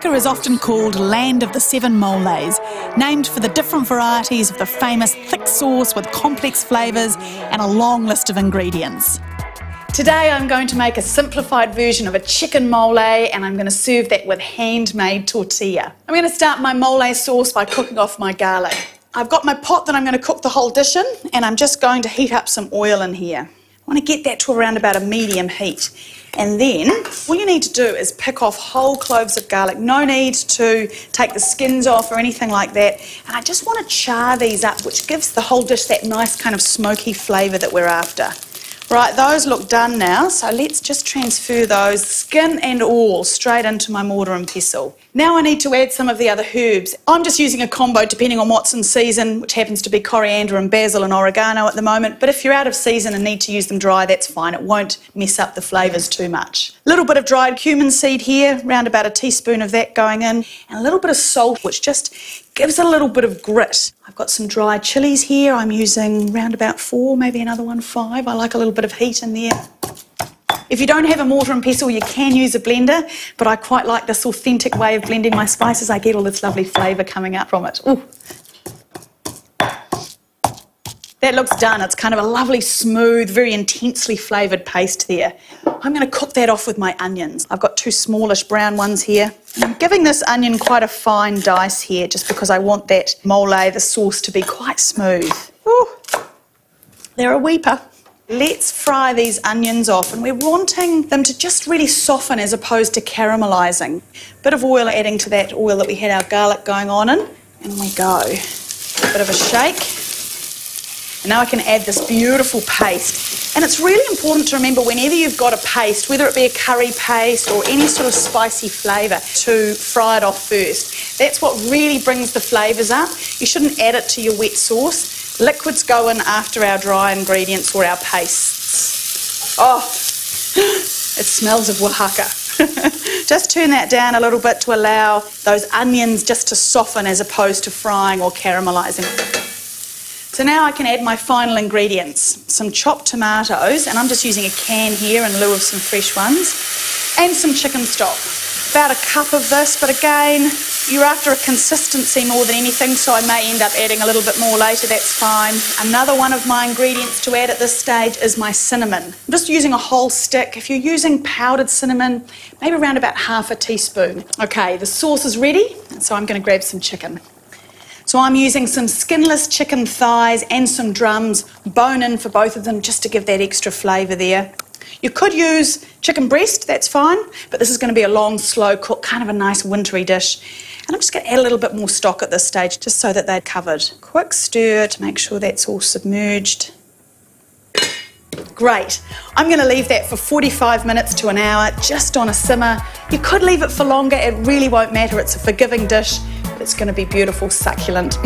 America is often called Land of the Seven Moles, named for the different varieties of the famous thick sauce with complex flavours and a long list of ingredients. Today I'm going to make a simplified version of a chicken mole, and I'm going to serve that with handmade tortilla. I'm going to start my mole sauce by cooking off my garlic. I've got my pot that I'm going to cook the whole dish in, and I'm just going to heat up some oil in here. I want to get that to around about a medium heat. And then all you need to do is pick off whole cloves of garlic. No need to take the skins off or anything like that. And I just want to char these up, which gives the whole dish that nice kind of smoky flavour that we're after. Right, those look done now, so let's just transfer those, skin and all, straight into my mortar and pestle. Now I need to add some of the other herbs. I'm just using a combo depending on what's in season, which happens to be coriander and basil and oregano at the moment, but if you're out of season and need to use them dry, that's fine. It won't mess up the flavours too much. A little bit of dried cumin seed here, around about a teaspoon of that going in, and a little bit of salt, which just gives it a little bit of grit. I've got some dried chilies here. I'm using around about 4, maybe another one 5. I like a little bit of heat in there. If you don't have a mortar and pestle, you can use a blender, but I quite like this authentic way of blending my spices. I get all this lovely flavour coming out from it. Ooh. That looks done. It's kind of a lovely, smooth, very intensely flavoured paste there. I'm going to cook that off with my onions. I've got 2 smallish brown ones here. And I'm giving this onion quite a fine dice here just because I want that mole, the sauce, to be quite smooth. Ooh, they're a weeper. Let's fry these onions off, and we're wanting them to just really soften as opposed to caramelising. Bit of oil adding to that oil that we had our garlic going on in, and we go. A bit of a shake. And now I can add this beautiful paste. And it's really important to remember whenever you've got a paste, whether it be a curry paste or any sort of spicy flavour, to fry it off first. That's what really brings the flavours up. You shouldn't add it to your wet sauce. Liquids go in after our dry ingredients or our pastes. Oh, it smells of Oaxaca. Just turn that down a little bit to allow those onions just to soften as opposed to frying or caramelising. So now I can add my final ingredients. Some chopped tomatoes, and I'm just using a can here in lieu of some fresh ones, and some chicken stock. About a cup of this, but again, you're after a consistency more than anything, so I may end up adding a little bit more later, that's fine. Another one of my ingredients to add at this stage is my cinnamon. I'm just using a whole stick. If you're using powdered cinnamon, maybe around about half a teaspoon. Okay, the sauce is ready, so I'm going to grab some chicken. So I'm using some skinless chicken thighs and some drums, bone in for both of them, just to give that extra flavour there. You could use chicken breast, that's fine, but this is going to be a long, slow cook, kind of a nice wintry dish. And I'm just going to add a little bit more stock at this stage, just so that they're covered. Quick stir to make sure that's all submerged. Great. I'm going to leave that for 45 minutes to an hour, just on a simmer. You could leave it for longer, it really won't matter. It's a forgiving dish, but it's going to be beautiful, succulent.